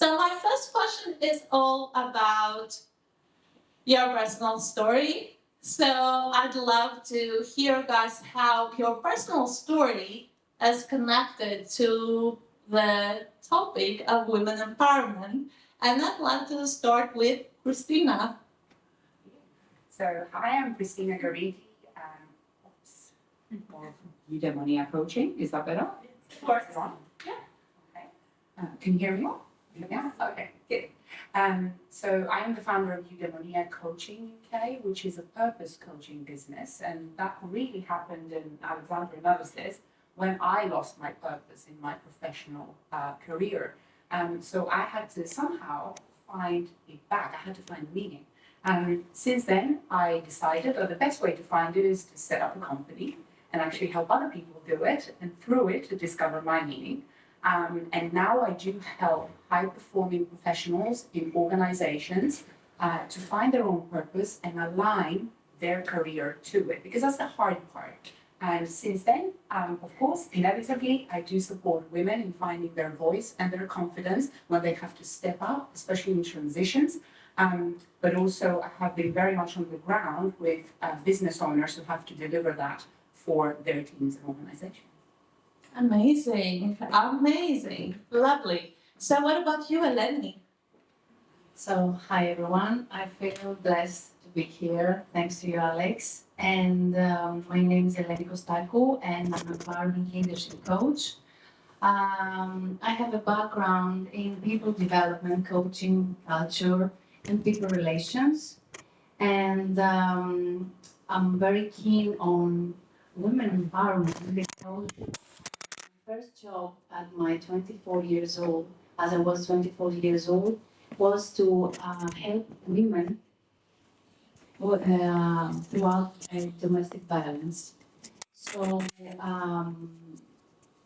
So my first question is all about your personal story. So I'd love to hear, guys, how your personal story is connected to the topic of women empowerment. And I'd like to start with Christina. So, hi, I'm Christina Garidi of Eudaimonia Coaching. Is that better? Of course. It's on? Yeah. Okay. Can you hear me? Yeah. Okay. Good. So I am the founder of Eudaimonia Coaching UK, which is a purpose coaching business, and that really happened, and Alexandra knows this, when I lost my purpose in my professional career. So I had to somehow find it back. I had to find meaning. Since then, I decided, or the best way to find it is to set up a company and actually help other people do it, and through it to discover my meaning. And now I do help high-performing professionals in organizations to find their own purpose and align their career to it, because that's the hard part. And since then, of course, inevitably, I do support women in finding their voice and their confidence when they have to step up, especially in transitions. But also, I have been very much on the ground with business owners who have to deliver that for their teams and organizations. Amazing, amazing, lovely. So what about you, Eleni? So, hi everyone. I feel blessed to be here. Thanks to you, Alex. And my name is Eleni Kostakou, and I'm a empowerment leadership coach. I have a background in people development, coaching, culture, and people relations. And I'm very keen on women empowerment because my first job at my 24 years old, as I was 24 years old, was to help women throughout domestic violence. So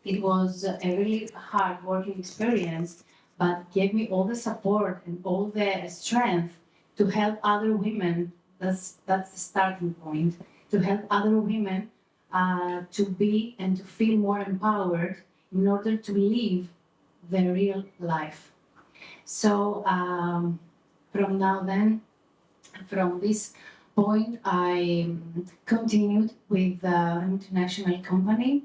it was a really hard working experience, but gave me all the support and all the strength to help other women. That's the starting point, to help other women to be and to feel more empowered in order to live their real life. So from this point, I continued with an international company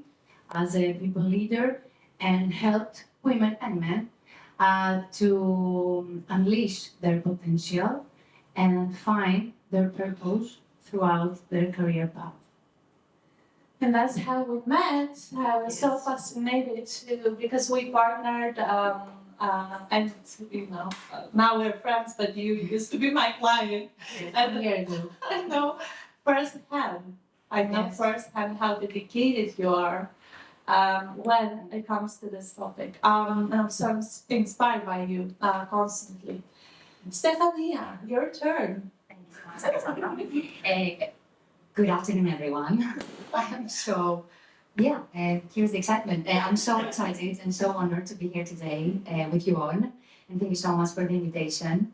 as a people leader and helped women and men to unleash their potential and find their purpose throughout their career path. And that's how we met. I was so fascinated too, because we partnered, and now we're friends. But you used to be my client, And here you go. I know firsthand. I know firsthand how dedicated you are when it comes to this topic. I'm so inspired by you constantly. Stefania, your turn. Thanks so much. Good afternoon, everyone. Here's the excitement. I'm so excited and so honored to be here today with you all. And thank you so much for the invitation.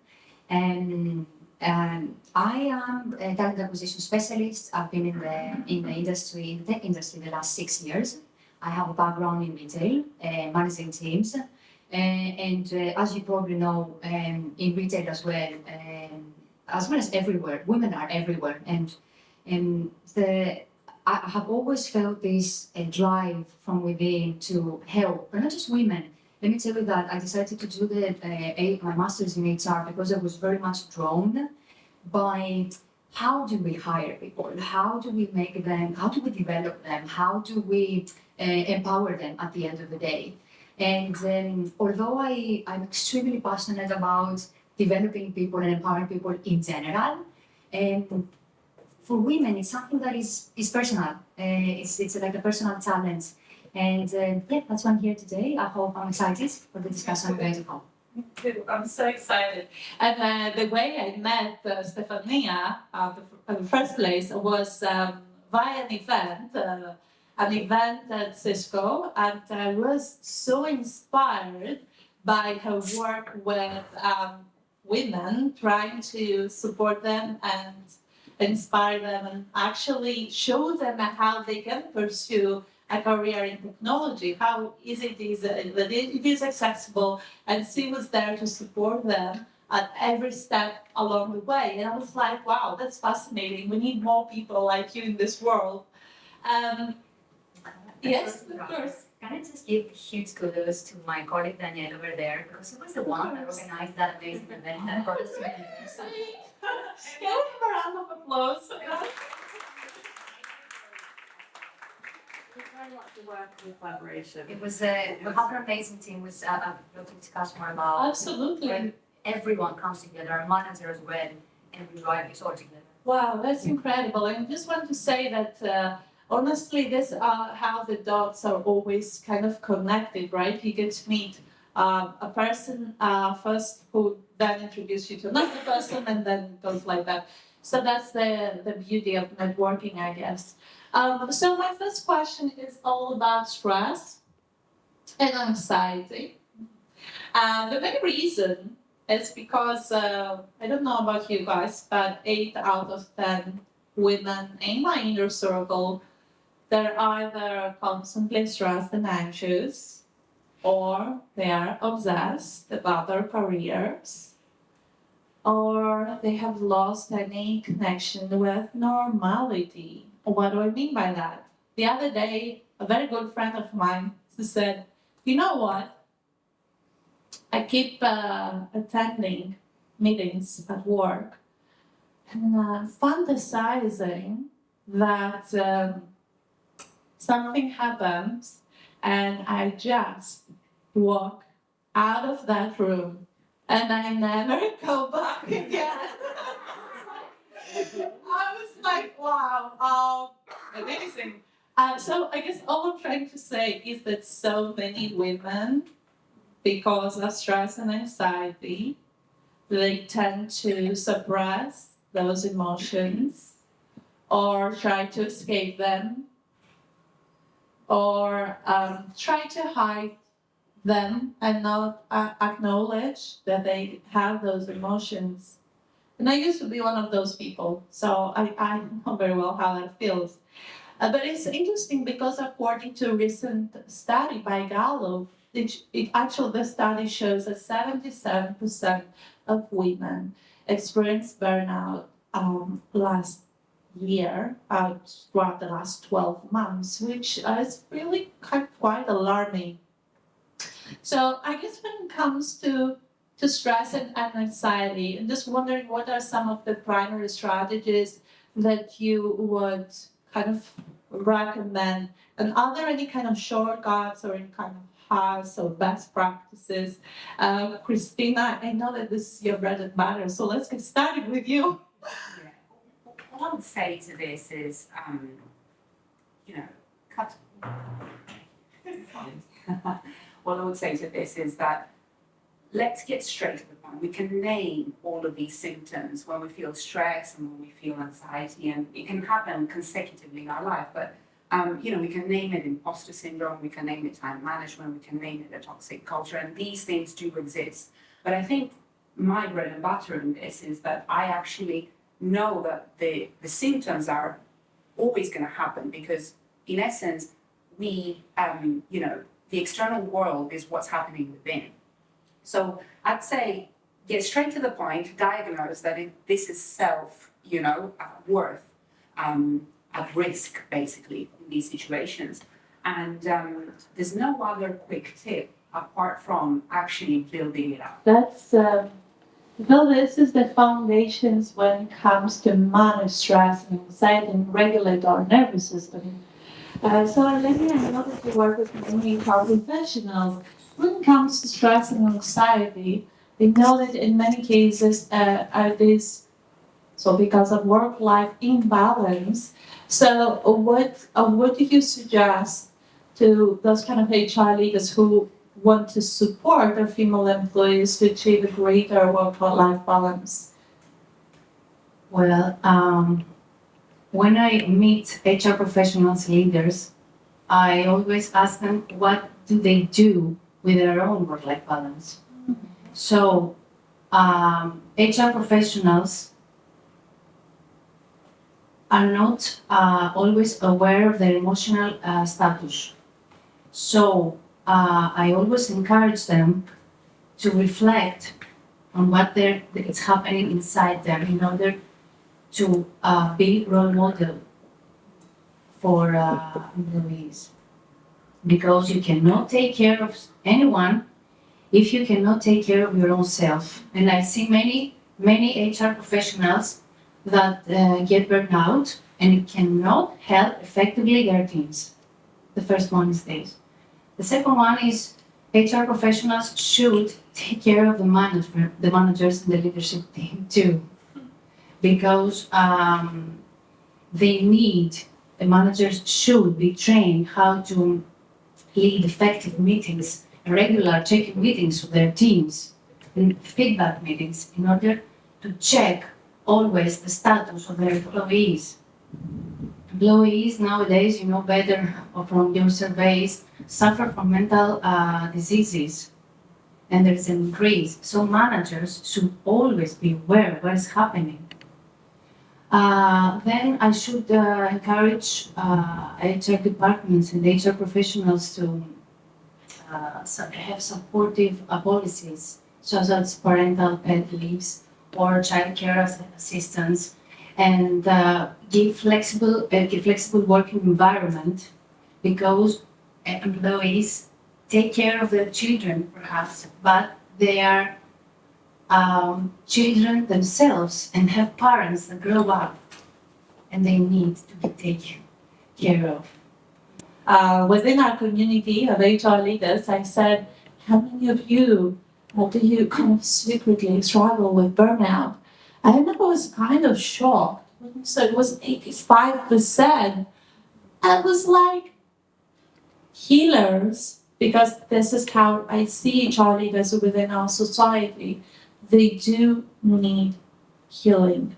I am a talent acquisition specialist. I've been in the tech industry, the last 6 years. I have a background in retail, managing teams. As you probably know, in retail as well as everywhere, women are everywhere. I have always felt this drive from within to help, but not just women. Let me tell you that I decided to do my master's in HR because I was very much drawn by how do we hire people, how do we make them, how do we develop them, how do we empower them at the end of the day. And although I'm extremely passionate about developing people and empowering people in general, and for women, it's something that is personal. It's like a personal challenge. And that's why I'm here today. I hope I'm excited for the discussion we're going to have. Me too. I'm so excited. And the way I met Stefania in the first place was via an event at Cisco. And I was so inspired by her work with women, trying to support them and inspire them and actually show them how they can pursue a career in technology, how easy it is, that it is accessible, and she was there to support them at every step along the way. And I was like, wow, that's fascinating. We need more people like you in this world. Yes, of course. Can I just give huge kudos to my colleague Danielle over there, because he was the one that organized that amazing event that got us together. So, Can we have a round of applause? Very much a work and collaboration. it was we have an amazing team. Which I'll discuss more about. Absolutely. When everyone comes together, our manager as well, and we drive it all together. Wow, that's incredible. And I just want to say that honestly, this how the dots are always kind of connected, right? You get to meet a person first who then introduces you to another person, and then it goes like that. So that's the beauty of networking, I guess. So my first question is all about stress and anxiety. The main reason is because, I don't know about you guys, but 8 out of 10 women in my inner circle, they're either constantly stressed and anxious, or they are obsessed about their careers, or they have lost any connection with normality. What do I mean by that? The other day, a very good friend of mine said, you know what? I keep attending meetings at work and fantasizing that something happens and I just walk out of that room and I never go back again. I was like, wow, amazing. So I guess all I'm trying to say is that so many women, because of stress and anxiety, they tend to suppress those emotions or try to escape them or try to hide them and not acknowledge that they have those emotions. And I used to be one of those people, so I know very well how that feels. But it's interesting because according to a recent study by Gallup, the study shows that 77% of women experienced burnout last year, throughout the last 12 months, which is really quite alarming. So I guess when it comes to stress and anxiety, I'm just wondering what are some of the primary strategies that you would kind of recommend, and are there any kind of shortcuts or any kind of hacks or best practices? Christina, I know that this is your bread and butter, so let's get started with you. Yeah. What I would say to this is, cut. What I would say to this is that let's get straight to the point. We can name all of these symptoms when we feel stress and when we feel anxiety, and it can happen consecutively in our life. But we can name it imposter syndrome, we can name it time management, we can name it a toxic culture, and these things do exist. But I think my bread and butter in this is that I actually know that the symptoms are always going to happen because, in essence, we, the external world is what's happening within. So I'd say get straight to the point, diagnose that this is worth at risk, basically, in these situations. And there's no other quick tip apart from actually building it up. That's this is the foundations when it comes to manage stress and anxiety and regulate our nervous system. So Eleni, I know that you work with many professionals. When it comes to stress and anxiety, we know that in many cases because of work-life imbalance. So what do you suggest to those kind of HR leaders who want to support their female employees to achieve a greater work-life balance? Well, when I meet HR professionals, leaders, I always ask them what do they do with their own work-life balance. Mm-hmm. So, HR professionals are not always aware of their emotional status. So I always encourage them to reflect on what is happening inside them in order to be role model for employees. Because you cannot take care of anyone if you cannot take care of your own self. And I see many HR professionals that get burned out and cannot help effectively their teams. The first one is this. The second one is HR professionals should take care of the managers and the leadership team too, because the managers should be trained how to lead effective meetings, regular check-in meetings with their teams, and feedback meetings in order to check always the status of their employees. Employees nowadays, you know better from your surveys, suffer from mental diseases, and there is an increase. So managers should always be aware of what is happening. Then I should encourage HR departments and HR professionals to have supportive policies, such as parental pet leaves or child care assistance, and give flexible working environment, because employees take care of their children perhaps, but they are children themselves and have parents that grow up and they need to be taken care of. Within our community of HR leaders, I said, how many of you do you kind of secretly struggle with burnout? And I was kind of shocked. So it was 85%. I was like, healers, because this is how I see HR leaders within our society. They do need healing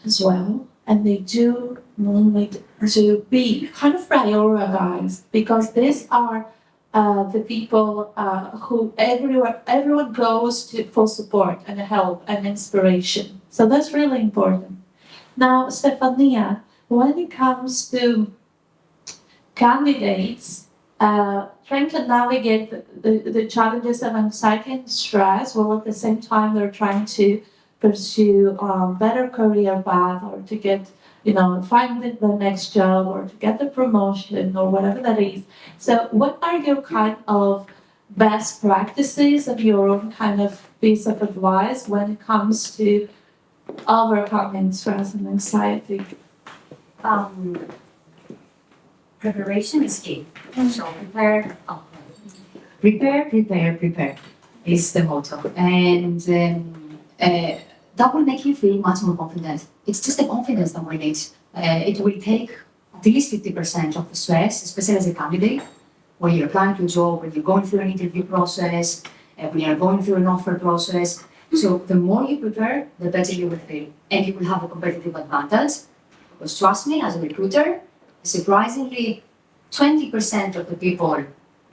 as well, and they do need to be kind of prioritized, because these are the people who everyone goes to for support and help and inspiration. So that's really important. Now, Stefania, when it comes to candidates trying to navigate the challenges of anxiety and stress, while at the same time they're trying to pursue better career path, or to get, find the next job, or to get the promotion, or whatever that is. So what are your kind of best practices and your own kind of piece of advice when it comes to overcoming stress and anxiety? Preparation is key. So prepare is the motto, and that will make you feel much more confident. It's just the confidence that we need. It will take at least 50% of the stress, especially as a candidate, when you're applying to a job, when you're going through an interview process, when you're going through an offer process. So the more you prepare, the better you will feel, and you will have a competitive advantage. Because trust me, as a recruiter, surprisingly, 20% of the people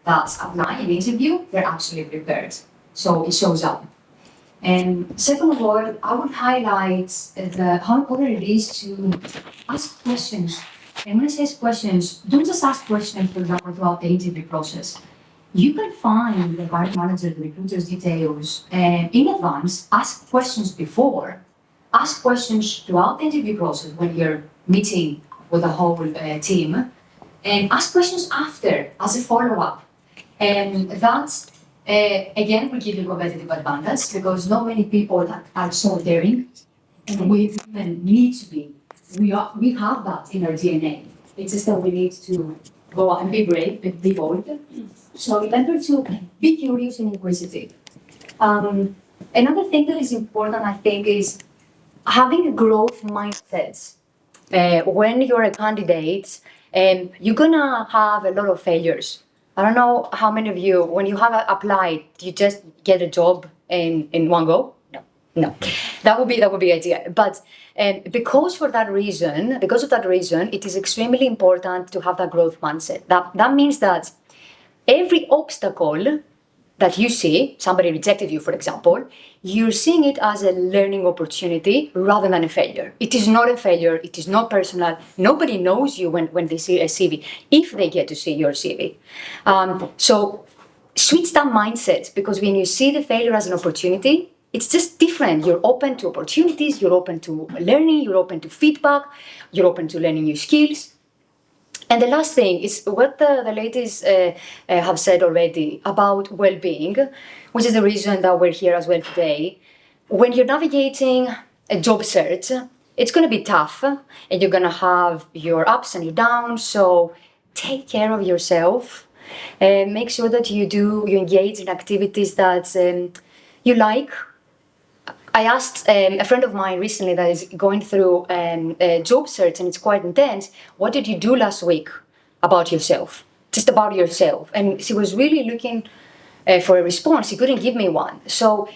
that apply an interview, they're actually prepared. So it shows up. And second of all, I would highlight how important it is to ask questions. And when I say questions, don't just ask questions, for example, throughout the interview process. You can find the hiring manager, the recruiter's details, and in advance, ask questions before. Ask questions throughout the interview process when you're meeting with the whole team, and ask questions after as a follow-up. And that, again, will give you competitive advantage, because not many people are so daring, and we need to be. We have that in our DNA. It's just that we need to go out and be brave and be bold. So remember to be curious and inquisitive. Another thing that is important, I think, is having a growth mindset. When you're a candidate, you're gonna have a lot of failures. I don't know how many of you, when you have applied, you just get a job in one go? No. That would be ideal. But because of that reason, it is extremely important to have that growth mindset. That means that every obstacle that you see, somebody rejected you, for example, you're seeing it as a learning opportunity rather than a failure. It is not a failure. It is not personal. Nobody knows you when they see a CV, if they get to see your CV. So switch that mindset, because when you see the failure as an opportunity, it's just different. You're open to opportunities, you're open to learning, you're open to feedback, you're open to learning new skills. And the last thing is what the ladies have said already about well-being, which is the reason that we're here as well today. When you're navigating a job search, it's going to be tough, and you're going to have your ups and your downs. So take care of yourself. Make sure that you engage in activities that you like. I asked a friend of mine recently that is going through a job search, and it's quite intense. What did you do last week about yourself? Just about yourself. And she was really looking for a response. She couldn't give me one. So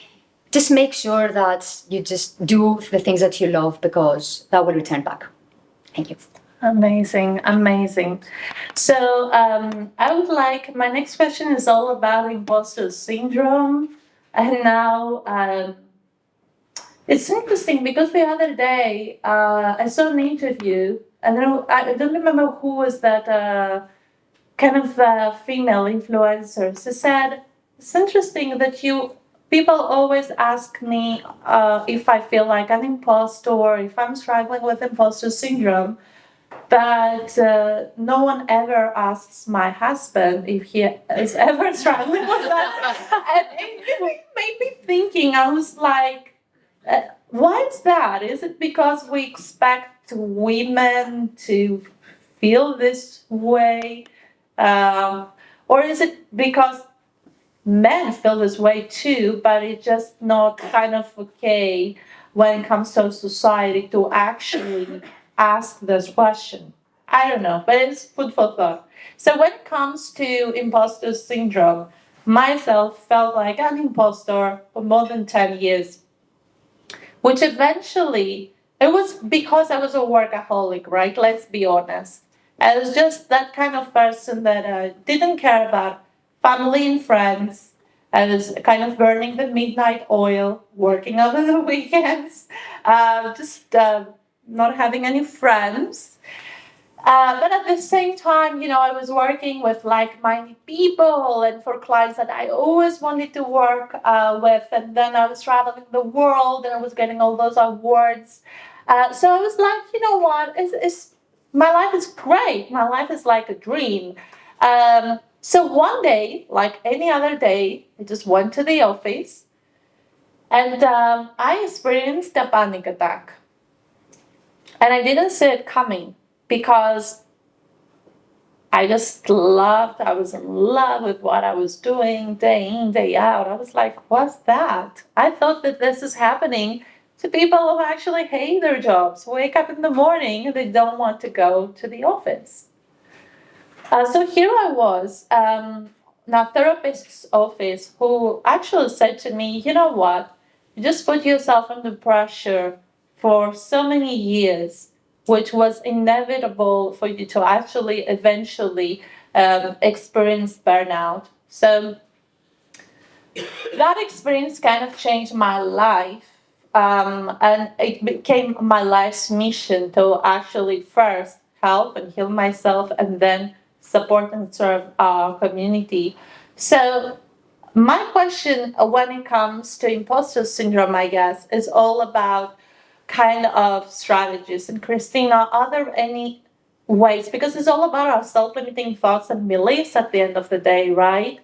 just make sure that you just do the things that you love, because that will return back. Thank you. Amazing, amazing. So I would like, my next question is all about imposter syndrome. And now it's interesting because the other day I saw an interview, and I don't remember who was that kind of female influencer. She said, it's interesting that people always ask me if I feel like an imposter or if I'm struggling with imposter syndrome. But no one ever asks my husband if he is ever struggling with that. And it made me thinking, I was like, why is that? Is it because we expect women to feel this way? Or is it because men feel this way too, but it's just not kind of okay when it comes to society to actually ask this question? I don't know, but it's food for thought. So when it comes to imposter syndrome, myself felt like an imposter for more than 10 years, which eventually, it was because I was a workaholic, right? Let's be honest. I was just that kind of person that didn't care about family and friends. I was kind of burning the midnight oil, working over the weekends, just not having any friends. But at the same time, I was working with like-minded people and for clients that I always wanted to work with. And then I was traveling the world and I was getting all those awards. So I was like, you know what? My life is great. My life is like a dream. So one day, like any other day, I just went to the office and I experienced a panic attack. And I didn't see it coming because I was in love with what I was doing day in, day out. I was like, what's that? I thought that this is happening to people who actually hate their jobs, wake up in the morning and they don't want to go to the office. So here I was, in a therapist's office who actually said to me, you know what, you just put yourself under pressure for so many years, which was inevitable for you to actually eventually experience burnout. So that experience kind of changed my life. And it became my life's mission to actually first help and heal myself and then support and serve our community. So my question when it comes to imposter syndrome, I guess, is all about kind of strategies. And Christina, are there any ways, because it's all about our self-limiting thoughts and beliefs at the end of the day, right?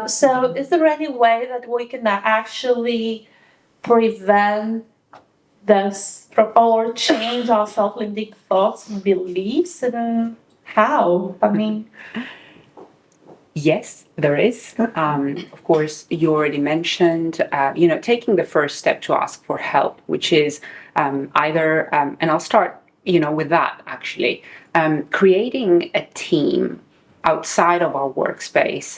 So is there any way that we can actually prevent this or change our self-limiting thoughts and beliefs? And how? I mean... Yes, there is. Of course, you already mentioned, taking the first step to ask for help, which is either, and I'll start, with that actually, creating a team outside of our workspace,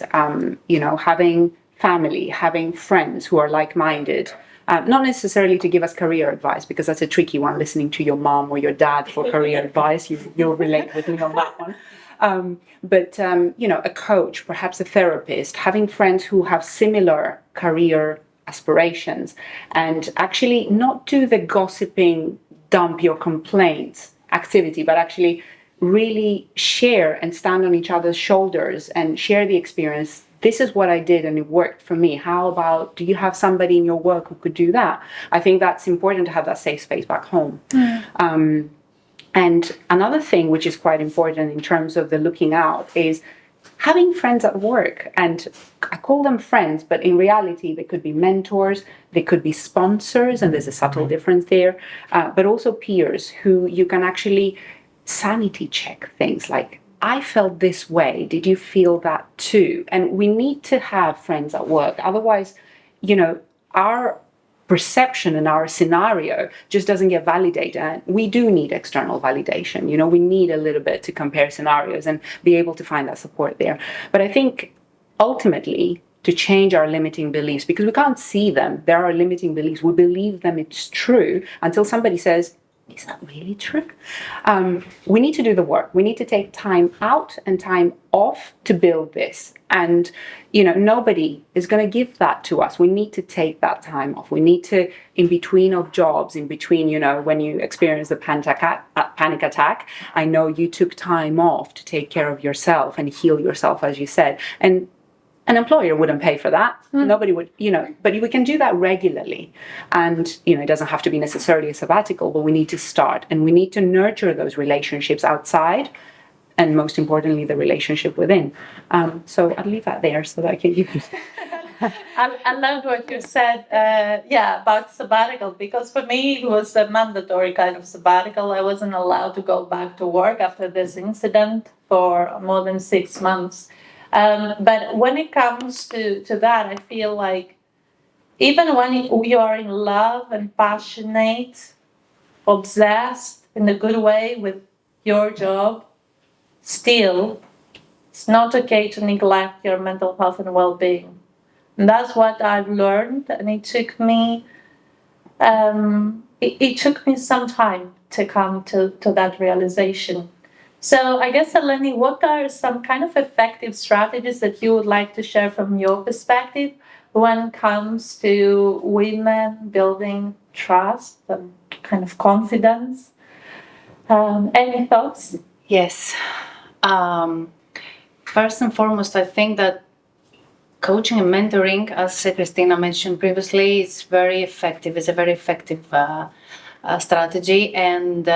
having family, having friends who are like-minded, not necessarily to give us career advice, because that's a tricky one, listening to your mom or your dad for career advice. You'll relate with me on that one. But a coach, perhaps a therapist, having friends who have similar career aspirations, and actually not do the gossiping, dump your complaints activity, but actually really share and stand on each other's shoulders and share the experience. This is what I did and it worked for me. How about, do you have somebody in your work who could do that? I think that's important to have that safe space back home. And another thing which is quite important in terms of the looking out is having friends at work. And I call them friends, but in reality, they could be mentors, they could be sponsors, and there's a subtle difference there, but also peers who you can actually sanity check things like, I felt this way, did you feel that too? And we need to have friends at work. Otherwise, our perception and our scenario just doesn't get validated. And we do need external validation. We need a little bit to compare scenarios and be able to find that support there. But I think ultimately to change our limiting beliefs, because we can't see them. There are limiting beliefs. We believe them, it's true, until somebody says, is that really true? We need to do the work. We need to take time out and time off to build this. And, nobody is going to give that to us. We need to take that time off. We need to, in between of jobs, in between, when you experience the panic attack, I know you took time off to take care of yourself and heal yourself, as you said. And an employer wouldn't pay for that. Nobody would, but we can do that regularly. And, it doesn't have to be necessarily a sabbatical, but we need to start and we need to nurture those relationships outside and most importantly, the relationship within. So I'll leave that there so that I can use it. I loved what you said, about sabbatical, because for me it was a mandatory kind of sabbatical. I wasn't allowed to go back to work after this incident for more than 6 months. But when it comes to that, I feel like even when you are in love and passionate, obsessed in a good way with your job, still, it's not okay to neglect your mental health and well-being. And that's what I've learned, and it took me some time to come to that realization. So I guess, Eleni, what are some kind of effective strategies that you would like to share from your perspective when it comes to women building trust and kind of confidence? Any thoughts? Yes. First and foremost, I think that coaching and mentoring, as Christina mentioned previously, is very effective. It's a very effective strategy, and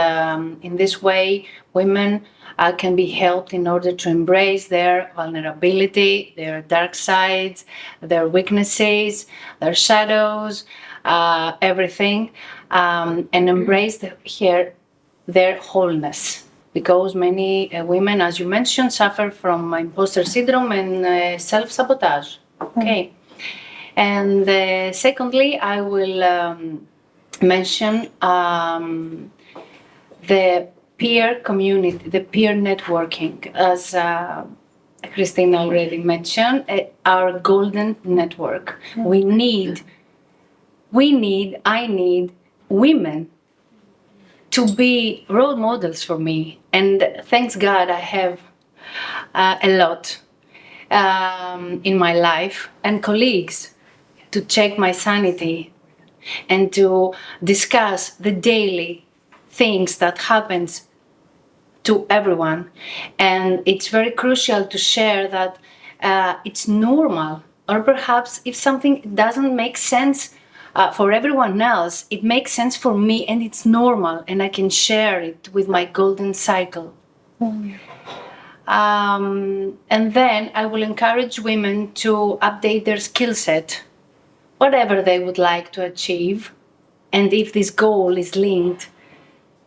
in this way, women can be helped in order to embrace their vulnerability, their dark sides, their weaknesses, their shadows, everything, and embrace their wholeness. Because many women, as you mentioned, suffer from imposter syndrome and self-sabotage. Okay. And secondly, I will mention the peer community, the peer networking, as Christina already mentioned, our golden network. I need women to be role models for me. And thanks God, I have a lot in my life and colleagues to check my sanity and to discuss the daily things that happens to everyone. And it's very crucial to share that it's normal, or perhaps if something doesn't make sense for everyone else, it makes sense for me and it's normal, and I can share it with my golden cycle. And then I will encourage women to update their skill set, whatever they would like to achieve, and if this goal is linked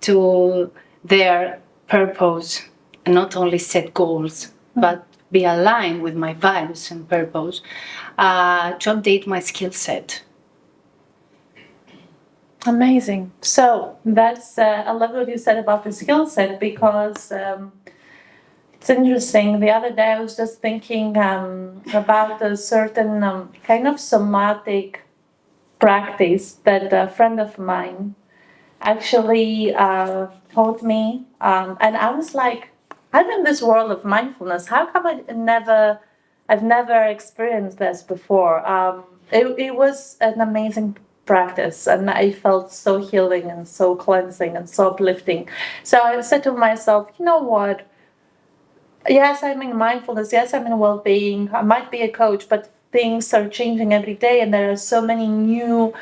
to their purpose, and not only set goals, but be aligned with my values and purpose, to update my skill set. Amazing. So that's I love what you said about the skill set, because it's interesting. The other day I was just thinking about a certain kind of somatic practice that a friend of mine actually taught me, and I was like, I'm in this world of mindfulness. How come I've never experienced this before? It was an amazing practice, and I felt so healing and so cleansing and so uplifting. So I said to myself, you know what? Yes, I'm in mindfulness. Yes, I'm in well-being. I might be a coach, but things are changing every day, and there are so many new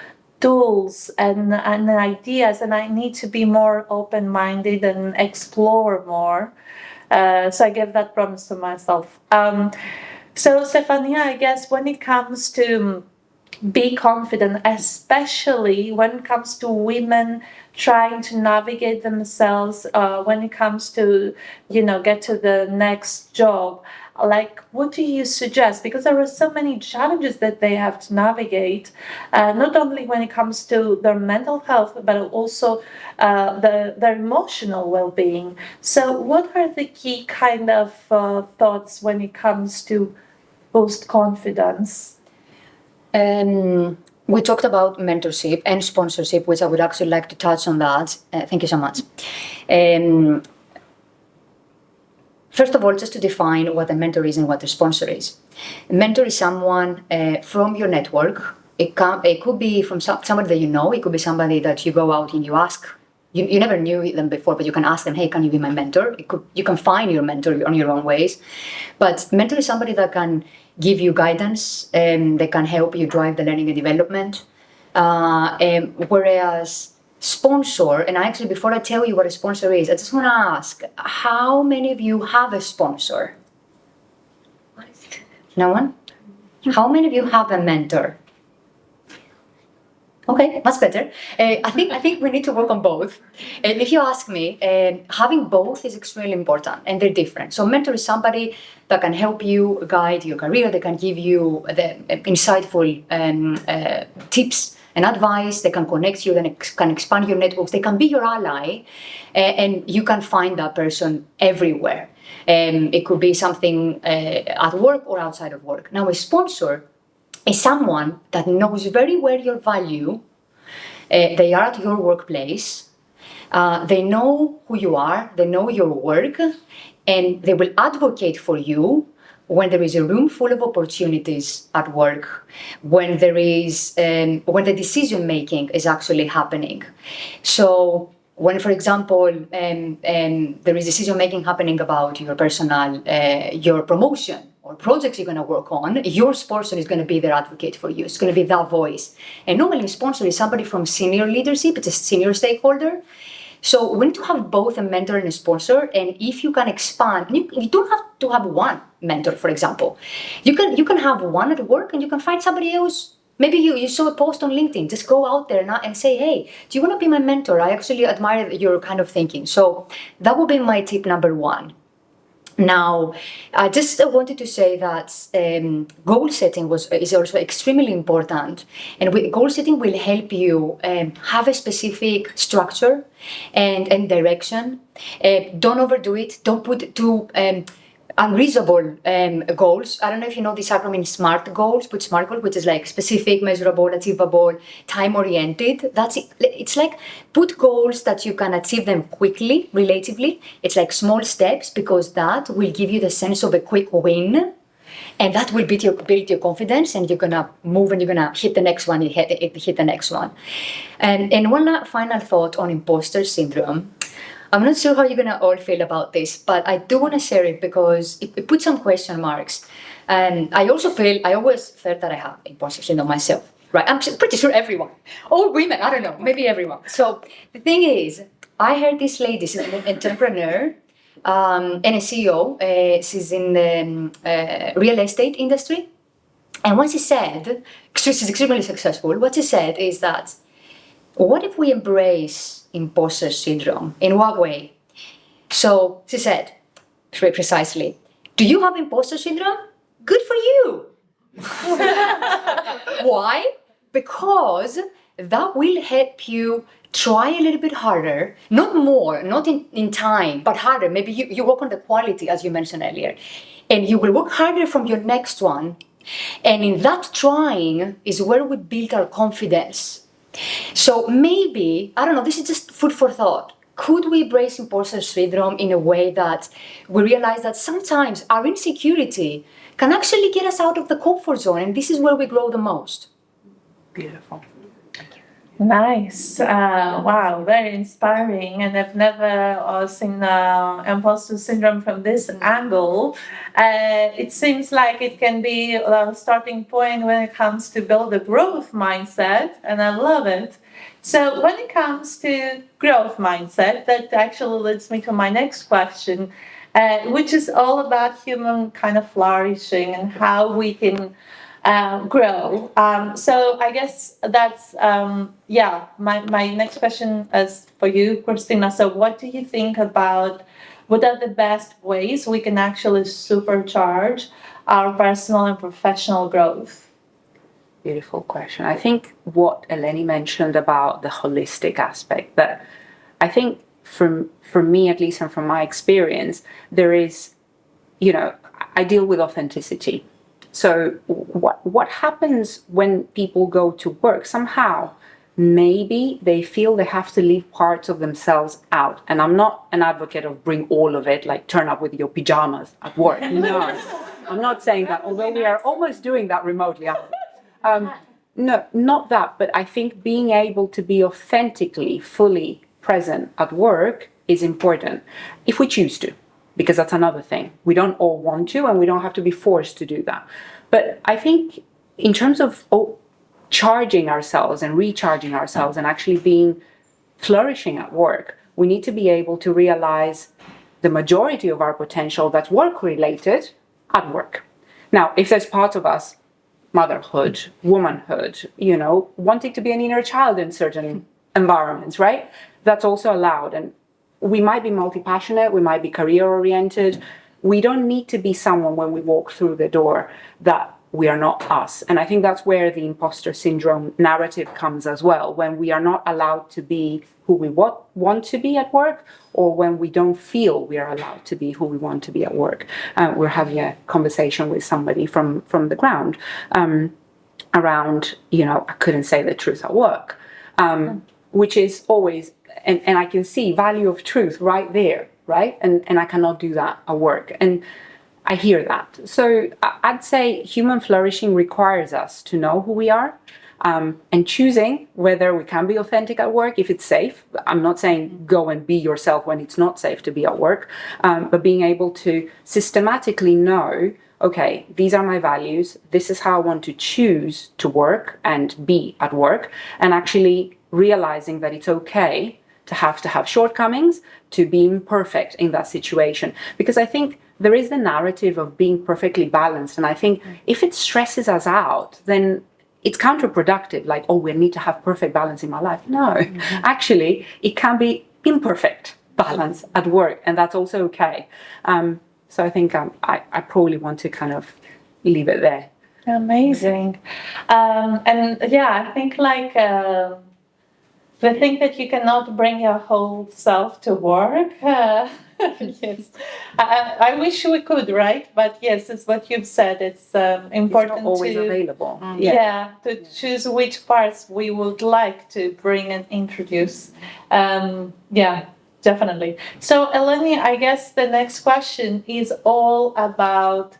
tools and ideas, and I need to be more open-minded and explore more. So I gave that promise to myself. So Stefania, I guess when it comes to be confident, especially when it comes to women trying to navigate themselves, when it comes to, get to the next job, like, what do you suggest? Because there are so many challenges that they have to navigate, not only when it comes to their mental health, but also their emotional well-being. So what are the key kind of thoughts when it comes to boost confidence? We talked about mentorship and sponsorship, which I would actually like to touch on that. Thank you so much. First of all, just to define what a mentor is and what a sponsor is. A mentor is someone from your network. It could be from somebody that you know. It could be somebody that you go out and you ask. You never knew them before, but you can ask them, hey, can you be my mentor? You can find your mentor on your own ways. But mentor is somebody that can give you guidance, they can help you drive the learning and development. Whereas sponsor, and actually before I tell you what a sponsor is, I just want to ask, how many of you have a sponsor? No one? How many of you have a mentor? Okay, much better. I think we need to work on both. And if you ask me, having both is extremely important, and they're different. So mentor is somebody that can help you guide your career, they can give you the insightful tips and advice, they can connect you, they can expand your networks, they can be your ally, and you can find that person everywhere. It could be something at work or outside of work. Now, a sponsor is someone that knows very well your value. They are at your workplace. They know who you are. They know your work, and they will advocate for you when there is a room full of opportunities at work, when there is when the decision making is actually happening. So when, for example, there is decision making happening about your personal, your promotion or projects you're going to work on, your sponsor is going to be their advocate for you. It's going to be that voice. And normally a sponsor is somebody from senior leadership, it's a senior stakeholder. So we need to have both a mentor and a sponsor. And if you can expand, you don't have to have one mentor, for example. You can have one at work and you can find somebody else. Maybe you saw a post on LinkedIn, just go out there and say, hey, do you want to be my mentor? I actually admire your kind of thinking. So that would be my tip number one. Now, I just wanted to say that goal setting is also extremely important, and goal setting will help you have a specific structure and direction. Don't overdo it. Don't put too unreasonable goals. I don't know if you know this acronym SMART goals. Put SMART goal, which is like specific, measurable, achievable, time-oriented. That's it. It's like put goals that you can achieve them quickly, relatively. It's like small steps, because that will give you the sense of a quick win. And that will build your confidence, and you're gonna move and you're gonna hit the next one, hit the next one. And one final thought on imposter syndrome. I'm not sure how you're gonna all feel about this, but I do want to share it because it puts some question marks. And I always felt that I have imposter syndrome myself, right? I'm pretty sure everyone, all women, I don't know, maybe everyone. So the thing is, I heard this lady, she's an entrepreneur and a CEO. She's in the real estate industry. And what she said, she's extremely successful, what she said is that, what if we embrace imposter syndrome? In what way? So she said, precisely, do you have imposter syndrome? Good for you. Why? Because that will help you try a little bit harder, not more, not in time, but harder. Maybe you work on the quality, as you mentioned earlier, and you will work harder from your next one. And in that trying is where we build our confidence. So maybe, I don't know, this is just food for thought. could we embrace imposter syndrome in a way that we realize that sometimes our insecurity can actually get us out of the comfort zone, and this is where we grow the most. Beautiful. Nice. Wow, very inspiring. And I've never seen imposter syndrome from this angle. It seems like it can be a starting point when it comes to build a growth mindset, and I love it. So when it comes to growth mindset, that actually leads me to my next question, which is all about human kind of flourishing and how we can grow. So I guess that's, my next question is for you, Christina. So what do you think about what are the best ways we can actually supercharge our personal and professional growth? Beautiful question. I think what Eleni mentioned about the holistic aspect, that I think for me at least, and from my experience, there is, I deal with authenticity. So what happens when people go to work? Somehow, maybe they feel they have to leave parts of themselves out. And I'm not an advocate of bring all of it, like turn up with your pajamas at work. No, I'm not saying that, although we are almost doing that remotely. No, not that, but I think being able to be authentically, fully present at work is important, if we choose to, because that's another thing. We don't all want to, and we don't have to be forced to do that. But I think in terms of charging ourselves and recharging ourselves and actually being flourishing at work, we need to be able to realize the majority of our potential that's work-related at work. Now, if there's parts of us, motherhood, womanhood, wanting to be an inner child in certain environments, right? That's also allowed. And we might be multi-passionate, we might be career-oriented. We don't need to be someone when we walk through the door that we are not us. And I think that's where the imposter syndrome narrative comes as well, when we are not allowed to be who we want to be at work, or when we don't feel we are allowed to be who we want to be at work. We're having a conversation with somebody from the ground around, I couldn't say the truth at work, which is always, and I can see value of truth right there, right? And I cannot do that at work. And I hear that. So I'd say human flourishing requires us to know who we are, and choosing whether we can be authentic at work if it's safe. I'm not saying go and be yourself when it's not safe to be at work, but being able to systematically know, okay, these are my values, this is how I want to choose to work and be at work, and actually realizing that it's okay to have shortcomings, to be imperfect in that situation. Because I think there is the narrative of being perfectly balanced, and I think if it stresses us out, then it's counterproductive, like, oh, we need to have perfect balance in my life. No, actually, it can be imperfect balance at work, and that's also okay. So I think I probably want to kind of leave it there. Amazing. I think the thing that you cannot bring your whole self to work. Yes, I wish we could, right? But yes, it's what you've said. It's important it's not always to available. to choose which parts we would like to bring and introduce. Definitely. So, Eleni, I guess the next question is all about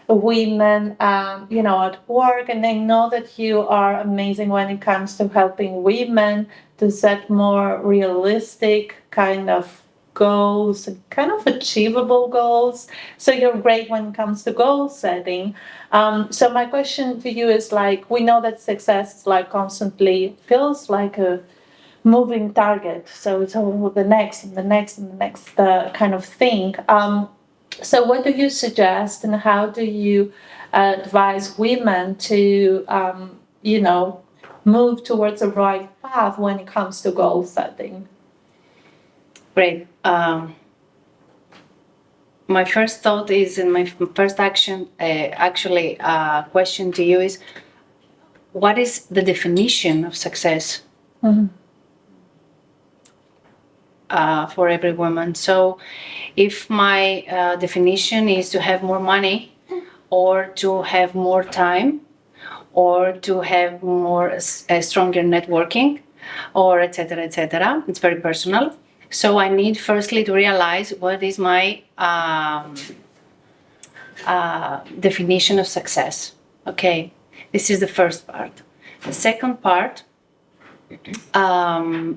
women, at work, and I know that you are amazing when it comes to helping women to set more realistic kind of goals, kind of achievable goals. So you're great when it comes to goal setting. So my question to you is we know that success is constantly feels like a moving target. So it's all the next and the next and the next kind of thing. So what do you suggest, and how do you advise women to, move towards the right path when it comes to goal setting? Great. My first thought is, and my first action, question to you is, what is the definition of success for every woman? So if my definition is to have more money, or to have more time, or to have more stronger networking, or etc., it's very personal. So I need firstly to realize what is my definition of success. Okay, this is the first part. The second part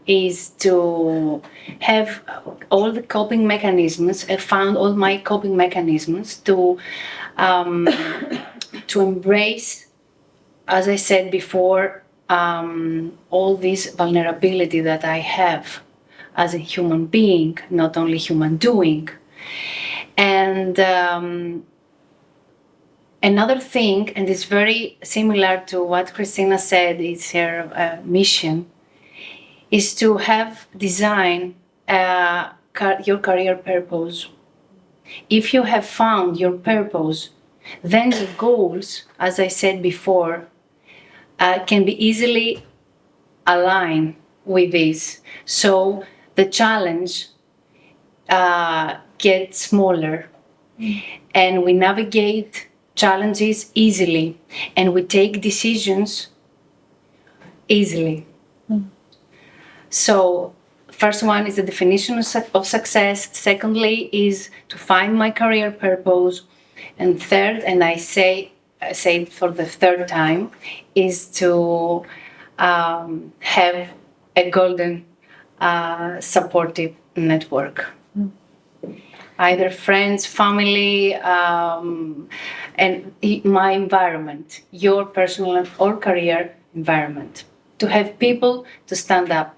is to have all the coping mechanisms. I found all my coping mechanisms to embrace, as I said before, all this vulnerability that I have as a human being, not only human doing. And another thing, and it's very similar to what Christina said, is her mission, is to have design your career purpose. If you have found your purpose, then your goals, as I said before, can be easily aligned with this. So the challenge gets smaller, and we navigate challenges easily, and we take decisions easily. So first one is the definition of success. Secondly is to find my career purpose. And third, and I say it for the third time, is to have a golden supportive network. Either friends, family, and my environment, your personal or career environment. To have people to stand up.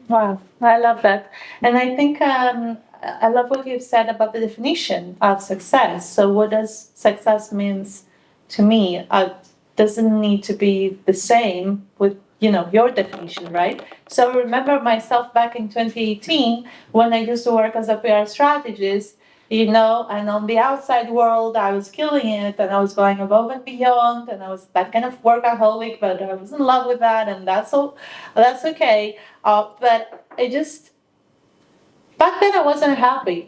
Wow, I love that. And I think I love what you've said about the definition of success. So what does success means to me? Doesn't need to be the same with your definition, right? So I remember myself back in 2018 when I used to work as a PR strategist, and on the outside world I was killing it and I was going above and beyond and I was that kind of workaholic, but I was in love with that, and that's okay. But back then I wasn't happy,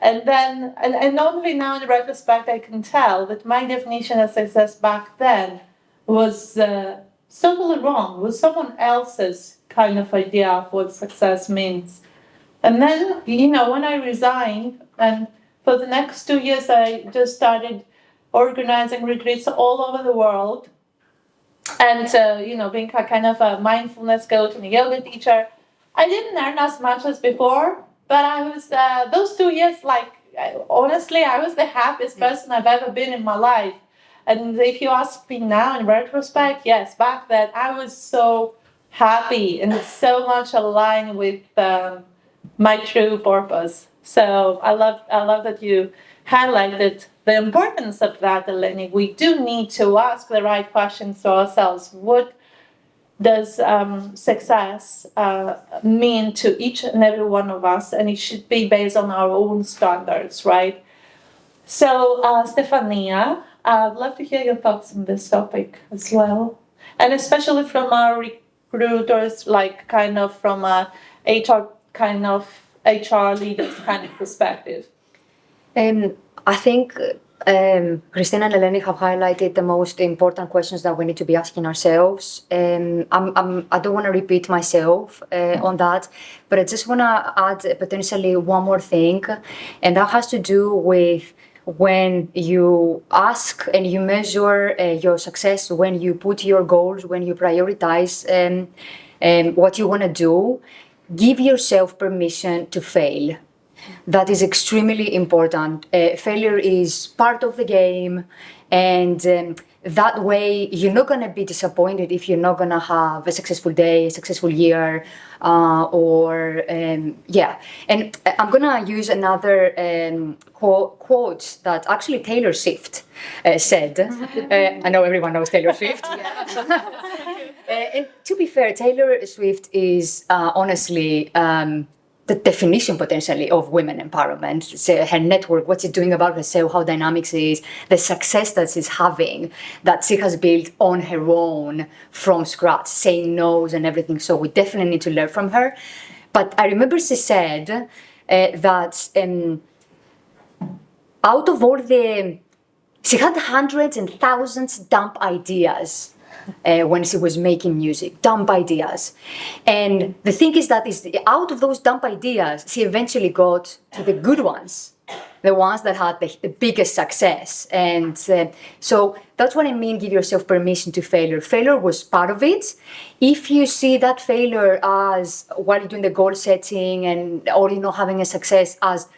and then and only now in retrospect I can tell that my definition of success back then was totally wrong, was someone else's kind of idea of what success means. And then, when I resigned, and for the next 2 years, I just started organizing retreats all over the world. And, being a kind of a mindfulness coach and a yoga teacher, I didn't earn as much as before, but I was, those 2 years, honestly, I was the happiest person I've ever been in my life. And if you ask me now in retrospect, yes, back then I was so happy and so much aligned with my true purpose. So I love that you highlighted the importance of that, Eleni. We do need to ask the right questions to ourselves. What does success mean to each and every one of us? And it should be based on our own standards, right? So, Stefania, I'd love to hear your thoughts on this topic as well. And especially from our recruiters, from a HR leaders kind of perspective. I think Christina and Eleni have highlighted the most important questions that we need to be asking ourselves. I don't want to repeat myself on that, but I just want to add potentially one more thing, and that has to do with when you ask and you measure your success, when you put your goals, when you prioritize what you want to do, give yourself permission to fail. That is extremely important. Failure is part of the game, and that way you're not going to be disappointed if you're not going to have a successful day, a successful year, And I'm going to use another quote that actually Taylor Swift said. I know everyone knows Taylor Swift. And to be fair, Taylor Swift is honestly the definition potentially of women empowerment. So her network, what she's doing about herself, how dynamic she is, the success that she's having, that she has built on her own from scratch, saying no's and everything. So we definitely need to learn from her. But I remember she said that out of all she had hundreds and thousands dump ideas. when she was making music, dumb ideas. And the thing is that out of those dumb ideas, she eventually got to the good ones, the ones that had the biggest success. And so that's what I mean, give yourself permission to failure. Failure was part of it. If you see that failure as while you're doing the goal setting and or not having a success as,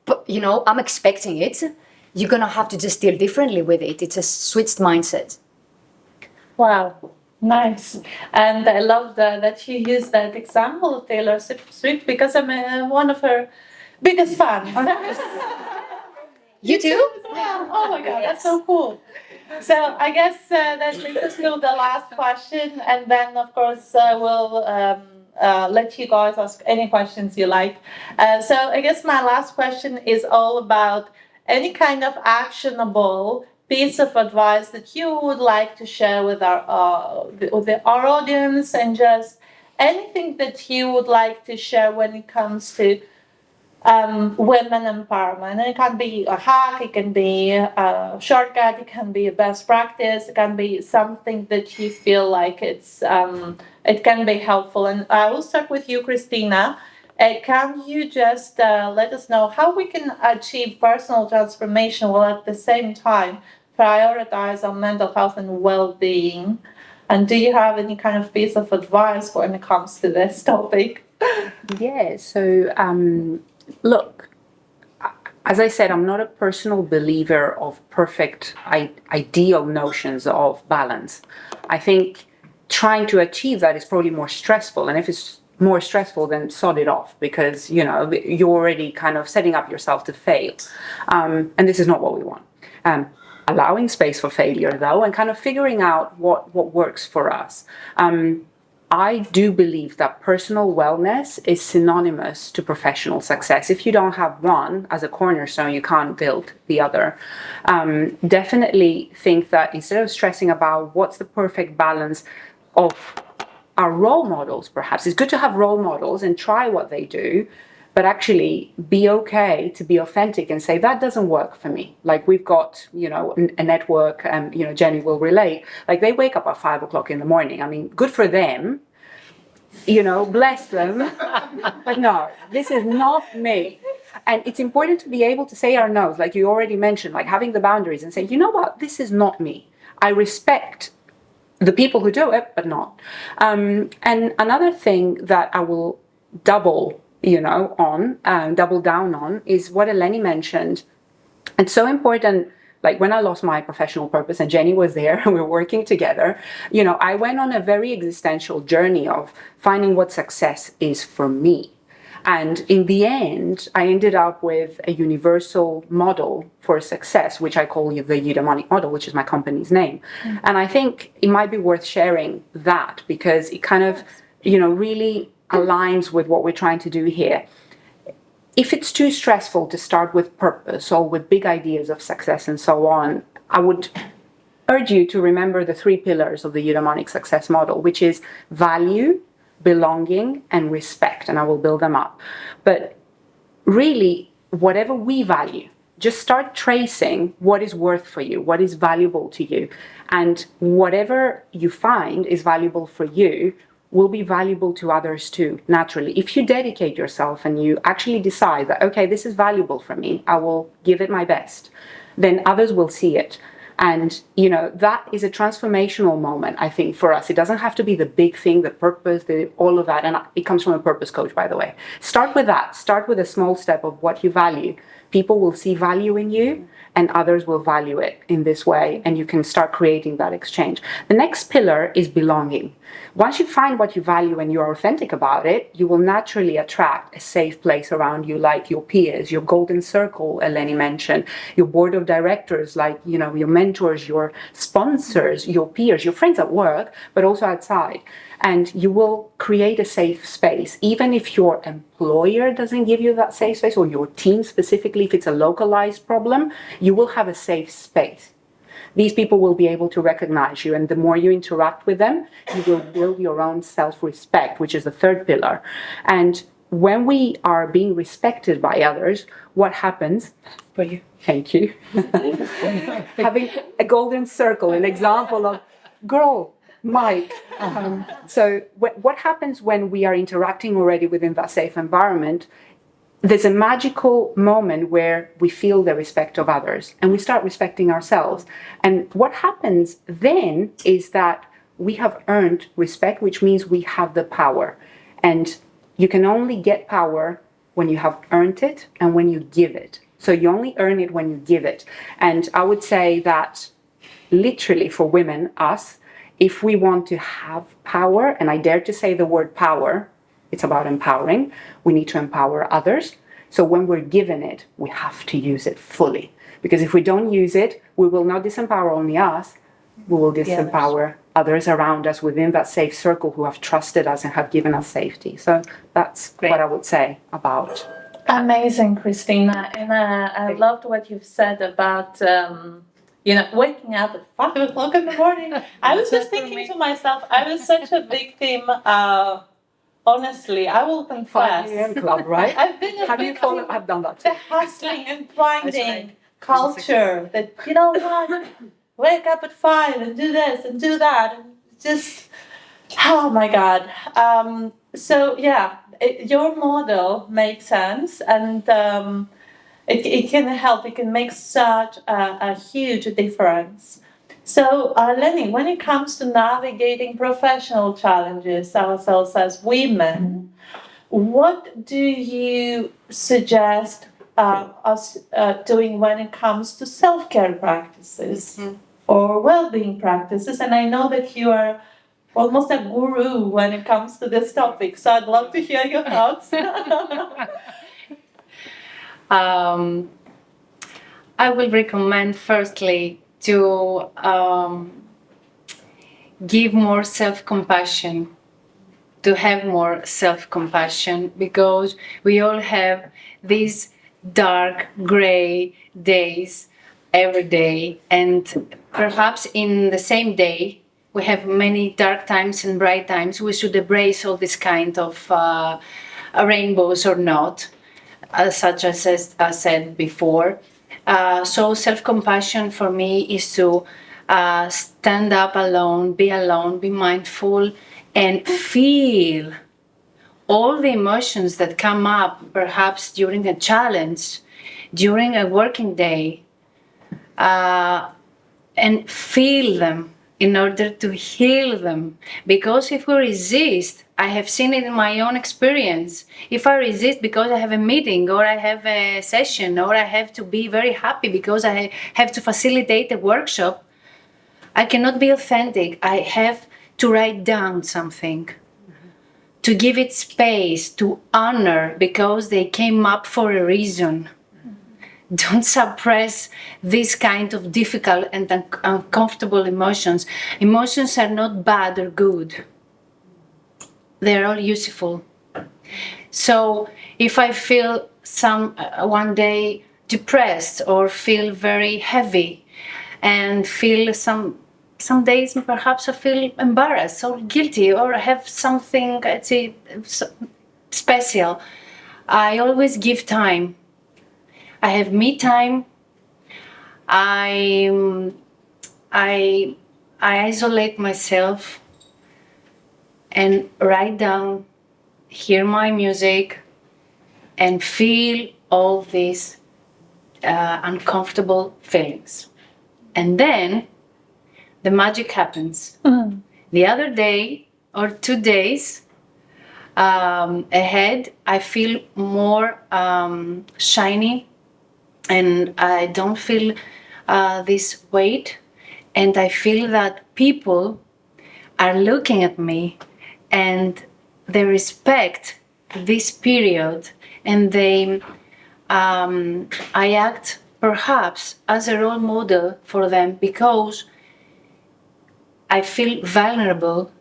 I'm expecting it, you're going to have to just deal differently with it. It's a switched mindset. Wow, nice. And I love that you used that example of Taylor Swift because I'm one of her biggest fans. You too? Oh my God, that's so cool. So I guess that leads us to the last question, and then of course we'll let you guys ask any questions you like. So I guess my last question is all about any kind of actionable piece of advice that you would like to share with our audience, and just anything that you would like to share when it comes to women empowerment. And it can be a hack, it can be a shortcut, it can be a best practice, it can be something that you feel like it can be helpful. And I will start with you, Christina. Can you just let us know how we can achieve personal transformation while at the same time prioritize our mental health and well-being? And do you have any kind of piece of advice when it comes to this topic? Yeah, so look, as I said, I'm not a personal believer of perfect, ideal notions of balance. I think trying to achieve that is probably more stressful. And if it's more stressful, then sod it off, because, you're already kind of setting up yourself to fail. And this is not what we want. Allowing space for failure, though, and kind of figuring out what works for us. I do believe that personal wellness is synonymous to professional success. If you don't have one as a cornerstone, you can't build the other. Definitely think that instead of stressing about what's the perfect balance of our role models, perhaps, it's good to have role models and try what they do, but actually be okay to be authentic and say, that doesn't work for me. Like we've got, a network, and, Jenny will relate, like they wake up at 5 o'clock in the morning. I mean, good for them, bless them. But no, this is not me. And it's important to be able to say our no's, like you already mentioned, like having the boundaries and say, you know what, this is not me. I respect the people who do it, but not. And another thing that I will double down on is what Eleni mentioned. It's so important. Like when I lost my professional purpose and Jenny was there and we were working together, I went on a very existential journey of finding what success is for me. And in the end, I ended up with a universal model for success, which I call the Eudaimonia model, which is my company's name. Mm-hmm. And I think it might be worth sharing that because it kind of, really aligns with what we're trying to do here. If it's too stressful to start with purpose or with big ideas of success and so on, I would urge you to remember the 3 pillars of the eudaimonic success model, which is value, belonging, and respect. And I will build them up. But really, whatever we value, just start tracing what is worth for you, what is valuable to you. And whatever you find is valuable for you will be valuable to others too, naturally. If you dedicate yourself and you actually decide that, okay, this is valuable for me, I will give it my best, then others will see it. And, that is a transformational moment, I think, for us. It doesn't have to be the big thing, the purpose, all of that. And it comes from a purpose coach, by the way. Start with that. Start with a small step of what you value. People will see value in you and others will value it in this way. And you can start creating that exchange. The next pillar is belonging. Once you find what you value and you're authentic about it, you will naturally attract a safe place around you, like your peers, your golden circle, Eleni mentioned, your board of directors, like, your mentors, your sponsors, your peers, your friends at work, but also outside. And you will create a safe space. Even if your employer doesn't give you that safe space, or your team specifically, if it's a localized problem, you will have a safe space. These people will be able to recognize you, and the more you interact with them, you will build your own self-respect, which is the 3rd pillar. And when we are being respected by others, what happens? For you. Thank you. Having a golden circle, an example of, girl, Mike. So what happens when we are interacting already within that safe environment? There's a magical moment where we feel the respect of others and we start respecting ourselves. And what happens then is that we have earned respect, which means we have the power. And you can only get power when you have earned it and when you give it. So you only earn it when you give it. And I would say that literally for women, us, if we want to have power, and I dare to say the word power, it's about empowering. We need to empower others. So when we're given it, we have to use it fully. Because if we don't use it, we will not disempower only us, we will disempower others around us within that safe circle who have trusted us and have given us safety. So that's what I would say about. Amazing, Christina. And I loved what you've said about, waking up at 5 o'clock in the morning. I was just thinking to myself, I was such a victim. Honestly, I will confess. 5 a.m. club, right? I've been a victim. I've done that too. The hustling and grinding culture that, you know what, wake up at 5 and do this and do that. And just, oh my God. Your model makes sense, and it can help. It can make such a huge difference. So, Eleni, when it comes to navigating professional challenges ourselves as women, what do you suggest us doing when it comes to self-care practices or well-being practices? And I know that you are almost a guru when it comes to this topic, so I'd love to hear your thoughts. I will recommend firstly to give more self-compassion, to have more self-compassion, because we all have these dark, gray days every day, and perhaps in the same day we have many dark times and bright times. We should embrace all this kind of rainbows or not, such as I said before. So self-compassion for me is to stand up alone, be mindful, and feel all the emotions that come up perhaps during a challenge, during a working day, and feel them in order to heal them. Because if we resist, I have seen it in my own experience, if I resist because I have a meeting or I have a session or I have to be very happy because I have to facilitate a workshop, I cannot be authentic. I have to write down something, to give it space, to honor, because they came up for a reason. Don't suppress this kind of difficult and uncomfortable emotions. Emotions are not bad or good. They're all useful. So if I feel one day depressed or feel very heavy and feel some days perhaps I feel embarrassed or guilty or have something special, I always give time. I have me time. I isolate myself and write down, hear my music, and feel all these uncomfortable feelings. And then the magic happens. The other day or 2 days ahead, I feel more shiny, and I don't feel this weight, and I feel that people are looking at me and they respect this period, and I act perhaps as a role model for them because I feel vulnerable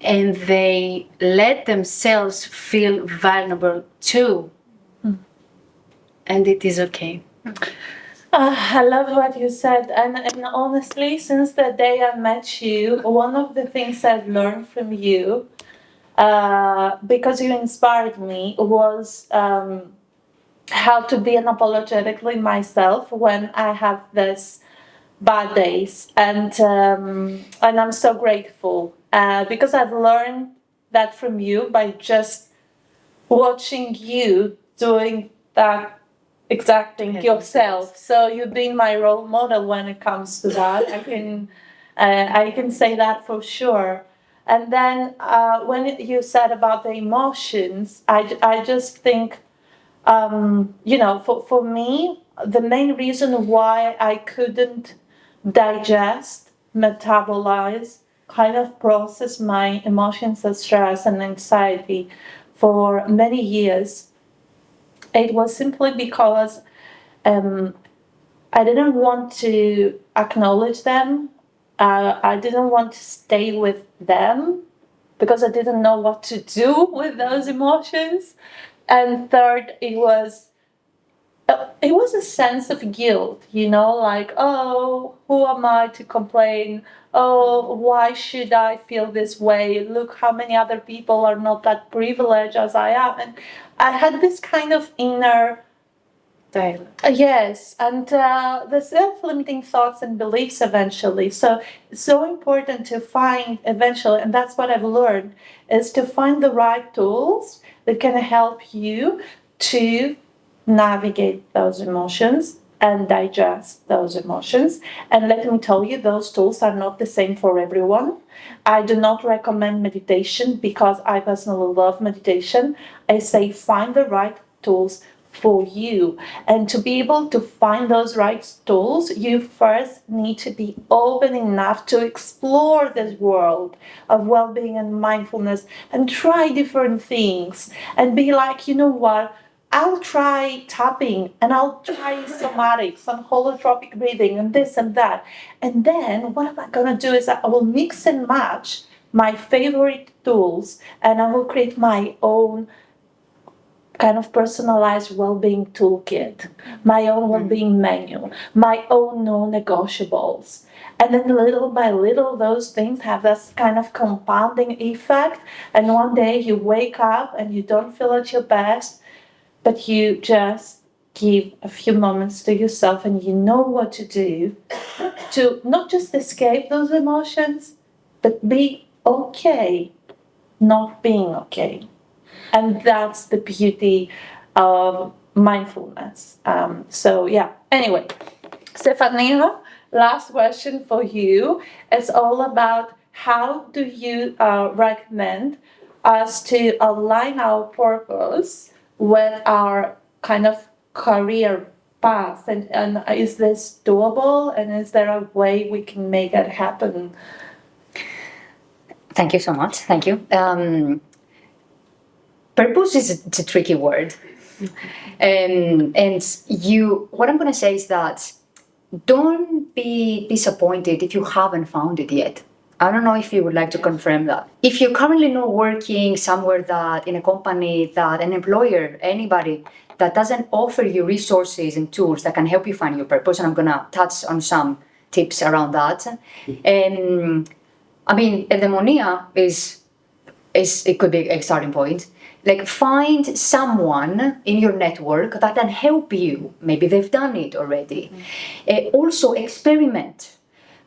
and they let themselves feel vulnerable too. And it is okay. I love what you said, and honestly, since the day I met you, one of the things I've learned from you, because you inspired me, was how to be unapologetically myself when I have this bad days, and I'm so grateful because I've learned that from you by just watching you doing that exact thing yourself. So you've been my role model when it comes to that. I can say that for sure. And then when you said about the emotions, I just think, for me, the main reason why I couldn't digest, metabolize, kind of process my emotions of stress and anxiety for many years, it was simply because I didn't want to acknowledge them. I didn't want to stay with them because I didn't know what to do with those emotions. And third, it was a sense of guilt, like, oh, who am I to complain? Oh, why should I feel this way? Look how many other people are not that privileged as I am. And I had this kind of inner dialogue. Yes, and the self-limiting thoughts and beliefs eventually. So it's so important to find eventually, and that's what I've learned, is to find the right tools that can help you to navigate those emotions and digest those emotions. And let me tell you, those tools are not the same for everyone. I do not recommend meditation because I personally love meditation. I say find the right tools for you. And to be able to find those right tools, you first need to be open enough to explore this world of well-being and mindfulness and try different things and be like, you know what? I'll try tapping and I'll try somatics and holotropic breathing and this and that. And then what am I going to do is I will mix and match my favorite tools and I will create my own kind of personalized well-being toolkit, my own well-being menu, my own non-negotiables. And then little by little, those things have this kind of compounding effect. And one day you wake up and you don't feel at your best, but you just give a few moments to yourself and you know what to do to not just escape those emotions, but be okay not being okay. And that's the beauty of mindfulness. Anyway, Stefania, last question for you. It's all about how do you recommend us to align our purpose with our kind of career path? And is this doable? And is there a way we can make it happen? Thank you so much. Thank you. Purpose is a tricky word. What I'm going to say is that don't be disappointed if you haven't found it yet. I don't know if you would like to confirm that. If you're currently not working somewhere that in a company that an employer, anybody that doesn't offer you resources and tools that can help you find your purpose, and I'm going to touch on some tips around that. Eudaimonia it could be a starting point. Like find someone in your network that can help you. Maybe they've done it already. Also experiment.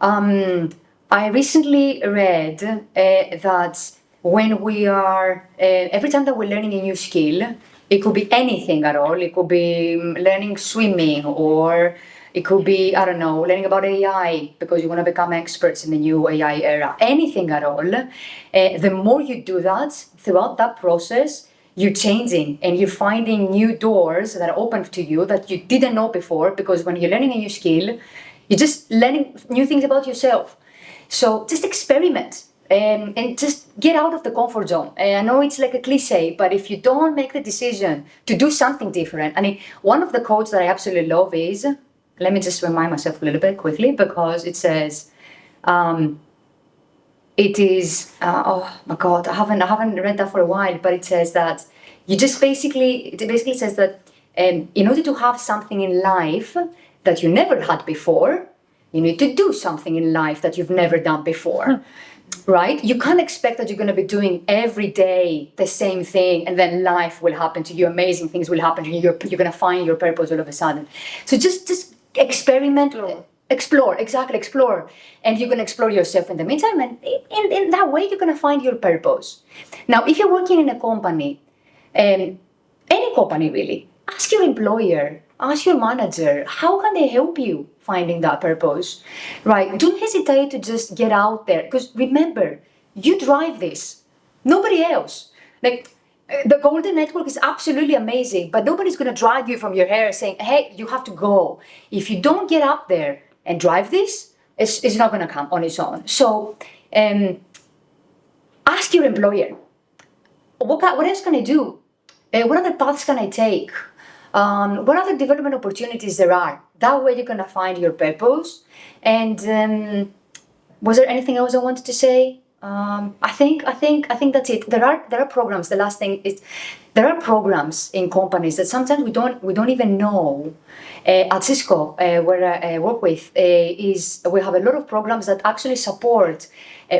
I recently read that when we are, every time that we're learning a new skill, it could be anything at all. It could be learning swimming, or it could be, I don't know, learning about AI because you want to become experts in the new AI era. Anything at all. The more you do that, throughout that process, you're changing and you're finding new doors that are open to you that you didn't know before, because when you're learning a new skill, you're just learning new things about yourself. So just experiment and just get out of the comfort zone. I know it's like a cliche, but if you don't make the decision to do something different, one of the quotes that I absolutely love is, let me just remind myself a little bit quickly, because it says, it is, oh my God, I haven't read that for a while, but it says that it basically says that in order to have something in life that you never had before, you need to do something in life that you've never done before, right? You can't expect that you're going to be doing every day the same thing and then life will happen to you, amazing things will happen to you, you're going to find your purpose all of a sudden. So just experiment, explore, exactly, explore. And you can explore yourself in the meantime, and in that way you're going to find your purpose. Now, if you're working in a company, any company really, ask your employer, ask your manager, how can they help you finding that purpose, right? Don't hesitate to just get out there, because remember, you drive this, nobody else. Like, the Golden Network is absolutely amazing, but nobody's going to drag you from your hair saying, hey, you have to go. If you don't get up there and drive this, it's not going to come on its own. So ask your employer, what else can I do? What other paths can I take? What other development opportunities there are? That way you're going to find your purpose. And was there anything else I wanted to say? I think that's it. There are programs. The last thing is, there are programs in companies that sometimes we don't even know. At Cisco, where I work with, we have a lot of programs that actually support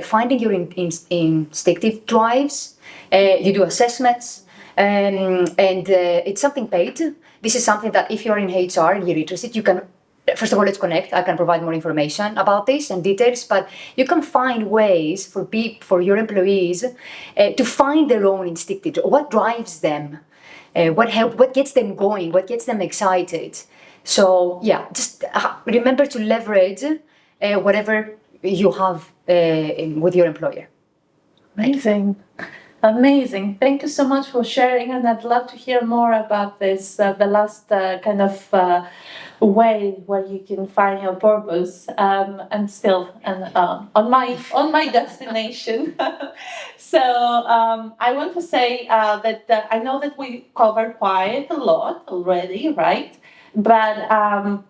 finding your instinctive drives. You do assessments, and it's something paid. This is something that if you're in HR and you're interested, you can. First of all, let's connect. I can provide more information about this and details, but you can find ways for your employees to find their own instinctive, what drives them, what gets them going, what gets them excited. So yeah, just remember to leverage whatever you have with your employer. Amazing. Amazing. Thank you so much for sharing, and I'd love to hear more about this, the last kind of way where you can find your purpose, and still on my destination. So I want to say that I know that we covered quite a lot already, right? But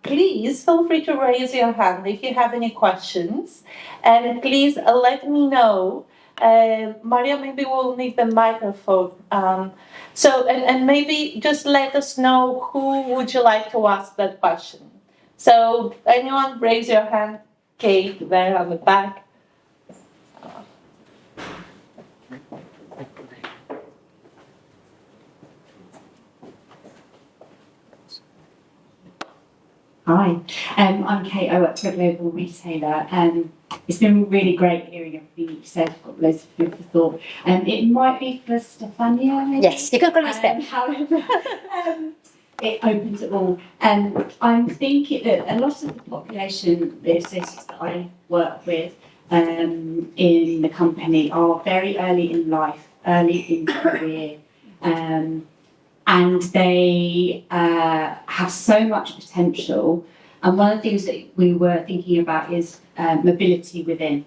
please feel free to raise your hand if you have any questions, and please let me know. Maria, maybe we'll need the microphone. And maybe just let us know who would you like to ask that question. So anyone, raise your hand. Kate, there on the back. Hi, I'm Kate. I work for a global retailer. It's been really great hearing everything you've said. I've got loads of food for thought. It might be for Stefania, maybe? Yes, you can call me Steph. However, it opens it all. I'm thinking that a lot of the population, the associates that I work with in the company, are very early in life, early in career. And they have so much potential. And one of the things that we were thinking about is mobility within.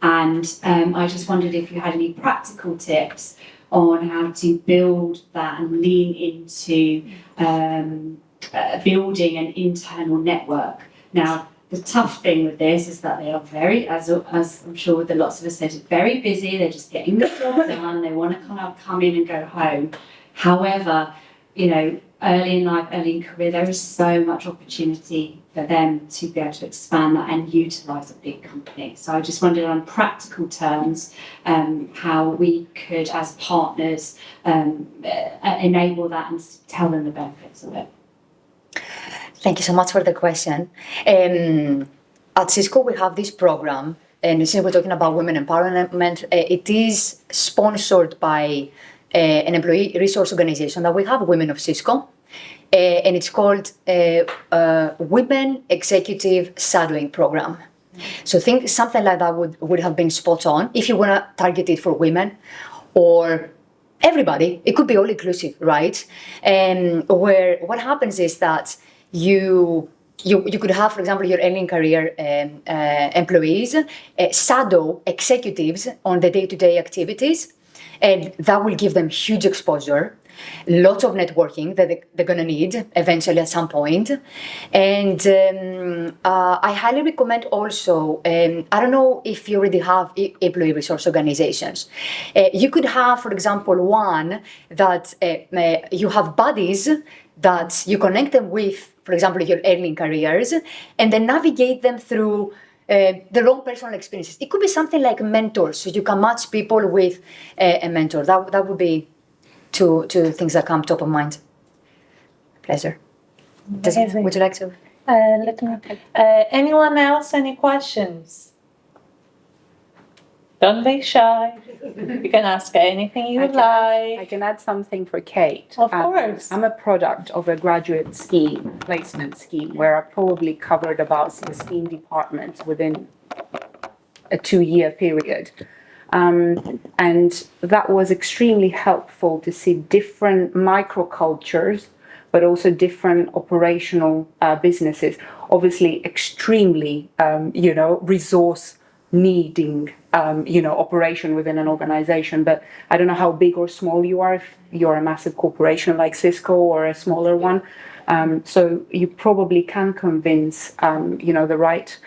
And I just wondered if you had any practical tips on how to build that and lean into building an internal network. Now, the tough thing with this is that they are very, as I'm sure that lots of us said, very busy. They're just getting the job done. They want to kind of come in and go home. However, early in life, early in career, there is so much opportunity for them to be able to expand that and utilise a big company. So I just wondered, on practical terms, how we could, as partners, enable that and tell them the benefits of it. Thank you so much for the question. At Cisco, we have this program, and since we're talking about women empowerment, it is sponsored by an employee resource organization that we have, Women of Cisco, and it's called Women Executive Shadowing Program. So think something like that would have been spot on if you want to target it for women or everybody. It could be all inclusive, right? Where what happens is that you could have, for example, your early career employees shadow executives on the day-to-day activities. And that will give them huge exposure, lots of networking that they're going to need eventually at some point. And I highly recommend also, I don't know if you already have employee resource organizations. You could have, for example, one that you have buddies that you connect them with, for example, your early careers, and then navigate them through their own personal experiences. It could be something like mentors, so you can match people with a mentor. That would be two things that come top of mind. Pleasure. Would you like to? Anyone else? Any questions? Don't be shy. You can ask anything you I like. can add something for Kate. Of course. I'm a product of a graduate scheme, placement scheme, where I probably covered about 16 departments within a 2-year period. And that was extremely helpful to see different microcultures, but also different operational businesses. Obviously, extremely, resource needing, operation within an organization. But I don't know how big or small you are, if you're a massive corporation like Cisco or a smaller one. So you probably can convince, the right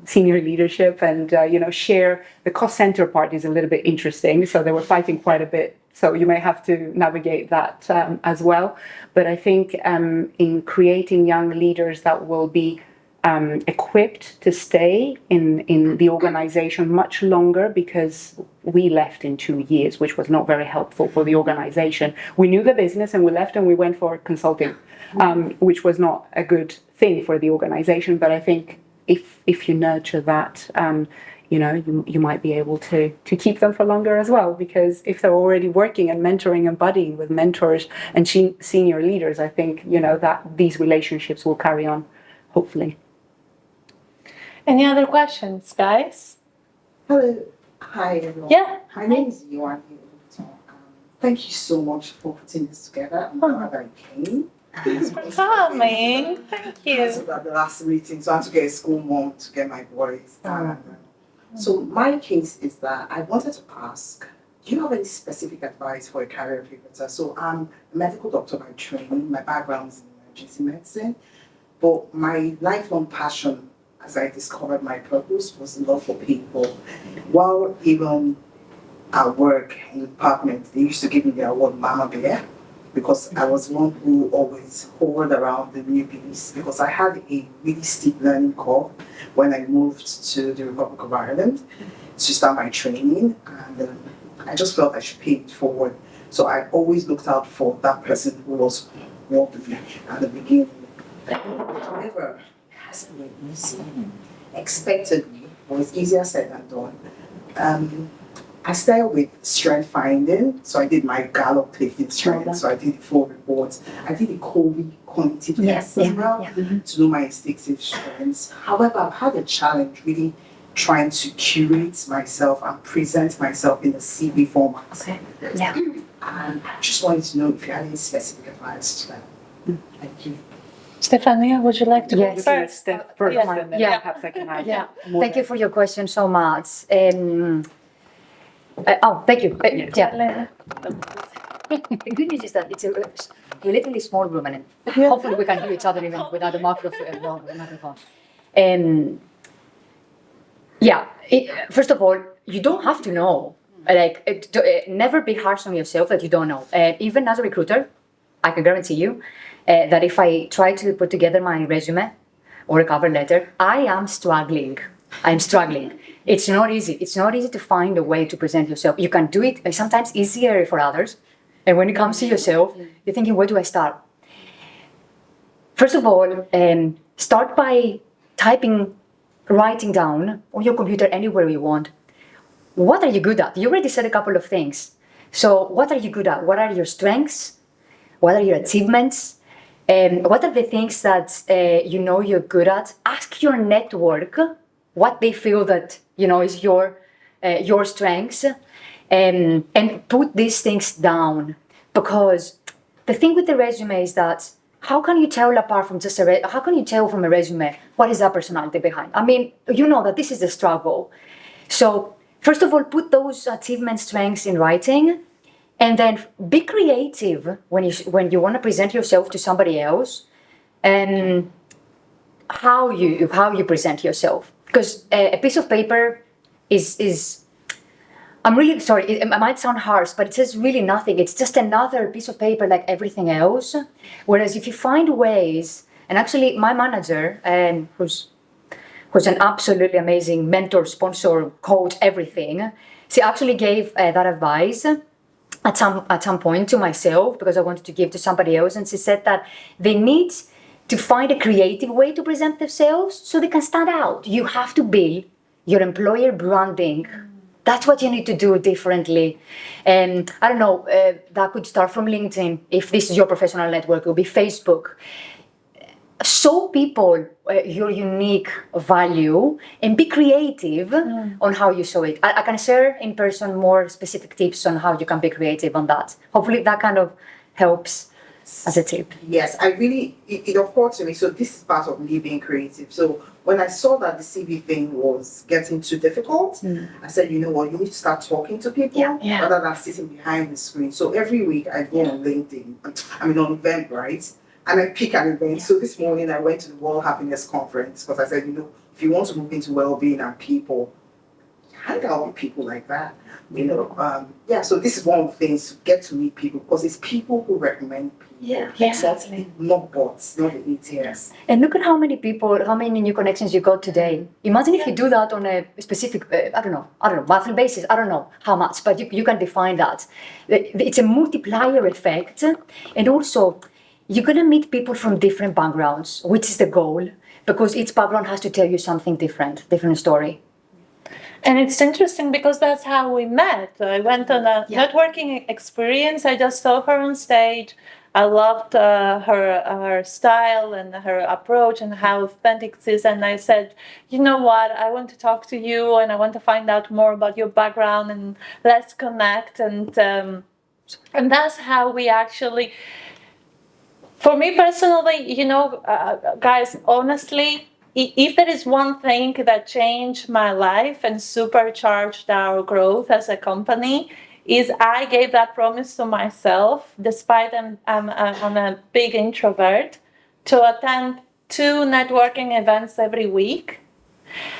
senior leadership and, share. The cost center part is a little bit interesting. So they were fighting quite a bit. So you may have to navigate that as well. But I think in creating young leaders that will be equipped to stay in the organization much longer, because we left in 2 years, which was not very helpful for the organization. We knew the business and we left and we went for consulting, which was not a good thing for the organization. But I think if you nurture that, you might be able to keep them for longer as well, because if they're already working and mentoring and buddying with mentors and senior leaders, I think, that these relationships will carry on, hopefully. Any other questions, guys? Hello. Hi, everyone. Yeah. My name is Yohan. Thank you so much for putting this together. I'm glad I came. Thanks for coming. Thank you. At the last meeting, so I had to get a school mom to get my boys. So my case is that I wanted to ask, do you have any specific advice for a career pivoter? So I'm a medical doctor by training. My background is in emergency medicine. But my lifelong passion, as I discovered my purpose, was love for people. While even at work in the department, they used to give me the award Mama Bear, because I was one who always hovered around the newbies, because I had a really steep learning curve when I moved to the Republic of Ireland to start my training, and I just felt I should pay it forward. So I always looked out for that person who was wobbly at the beginning. However, hasn't been easy. Expectedly, it was easier said than done. I started with strength finding, so I did my Gallup lifting strength, so I did the 4 reports. I did the Colby cognitive test as well to know my instinctive strengths. However, I've had a challenge really trying to curate myself and present myself in a CV format. Okay. Yeah. And I just wanted to know if you had any specific advice to that. Thank you. Stefania, would you like to go Yes. first? Steph first, Yeah. and then Yeah. perhaps I can add. Yeah. more Thank you than- for your question so much. Thank you. Yeah. The good news is that it's a relatively small room, and hopefully we can hear each other even without a microphone. First of all, you don't have to know. Never be harsh on yourself that you don't know. Even as a recruiter, I can guarantee you that if I try to put together my resume or a cover letter, I am struggling. I'm struggling. It's not easy. It's not easy to find a way to present yourself. You can do it sometimes easier for others. And when it comes to yourself, you're thinking, where do I start? First of all, start by writing down on your computer anywhere you want. What are you good at? You already said a couple of things. So what are you good at? What are your strengths? What are your achievements? What are the things that you're good at? Ask your network what they feel that is your strengths, and put these things down. Because the thing with the resume is that how can you tell apart from just how can you tell from a resume what is that personality behind? I mean, that this is the struggle. So first of all, put those achievements, strengths in writing. And then be creative when you want to present yourself to somebody else, and how you present yourself. Because a piece of paper is I'm really sorry, it might sound harsh, but it says really nothing. It's just another piece of paper like everything else. Whereas if you find ways, and actually my manager, who's an absolutely amazing mentor, sponsor, coach, everything, she actually gave that advice at some point to myself, because I wanted to give to somebody else, and she said that they need to find a creative way to present themselves so they can stand out. You have to build your employer branding. That's what you need to do differently. And I don't know, that could start from LinkedIn. If this is your professional network, it will be Facebook. Show people your unique value and be creative on how you show it. I can share in person more specific tips on how you can be creative on that. Hopefully that kind of helps as a tip. Yes, it occurred to me, so this is part of me being creative. So when I saw that the CV thing was getting too difficult, I said, you know what, you need to start talking to people rather than sitting behind the screen. So every week I go on LinkedIn, on Eventbrite, and I pick an event. So this morning I went to the World Happiness Conference because I said, you know, if you want to move into well-being and people, hang out with people like that. You know, so this is one of the things, to get to meet people, because it's people who recommend people. Yeah, exactly. Not bots, not the ETS. And look at how many people, how many new connections you got today. Imagine if you do that on a specific, I don't know, monthly basis. I don't know how much, but you can define that. It's a multiplier effect. And also, you're going to meet people from different backgrounds, which is the goal, because each background has to tell you something different story. And it's interesting because that's how we met. I went on a networking experience. I just saw her on stage. I loved her style and her approach and how authentic it is. And I said, you know what, I want to talk to you and I want to find out more about your background and let's connect. And that's how we actually, for me personally, you know, guys, honestly, if there is one thing that changed my life and supercharged our growth as a company, is I gave that promise to myself, despite I'm a big introvert, to attend 2 networking events every week.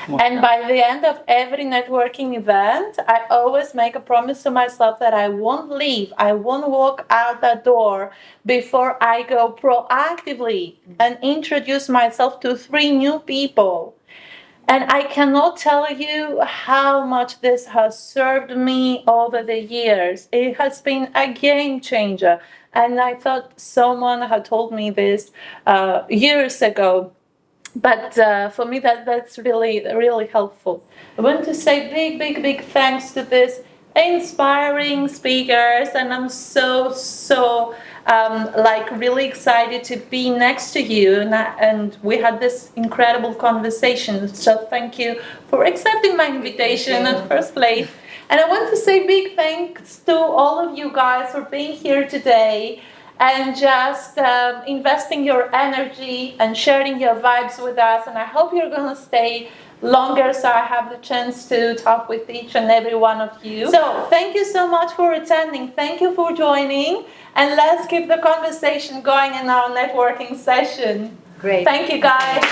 Wow. And by the end of every networking event, I always make a promise to myself that I won't leave, I won't walk out that door before I go proactively and introduce myself to 3 new people. And I cannot tell you how much this has served me over the years. It has been a game changer. And I thought someone had told me this years ago. But for me, that's really, really helpful. I want to say big thanks to this inspiring speakers. And I'm so really excited to be next to you. And we had this incredible conversation. So thank you for accepting my invitation in the first place. And I want to say big thanks to all of you guys for being here today and just investing your energy and sharing your vibes with us. And I hope you're going to stay longer so I have the chance to talk with each and every one of you. So thank you so much for attending. Thank you for joining. And let's keep the conversation going in our networking session. Great. Thank you, guys.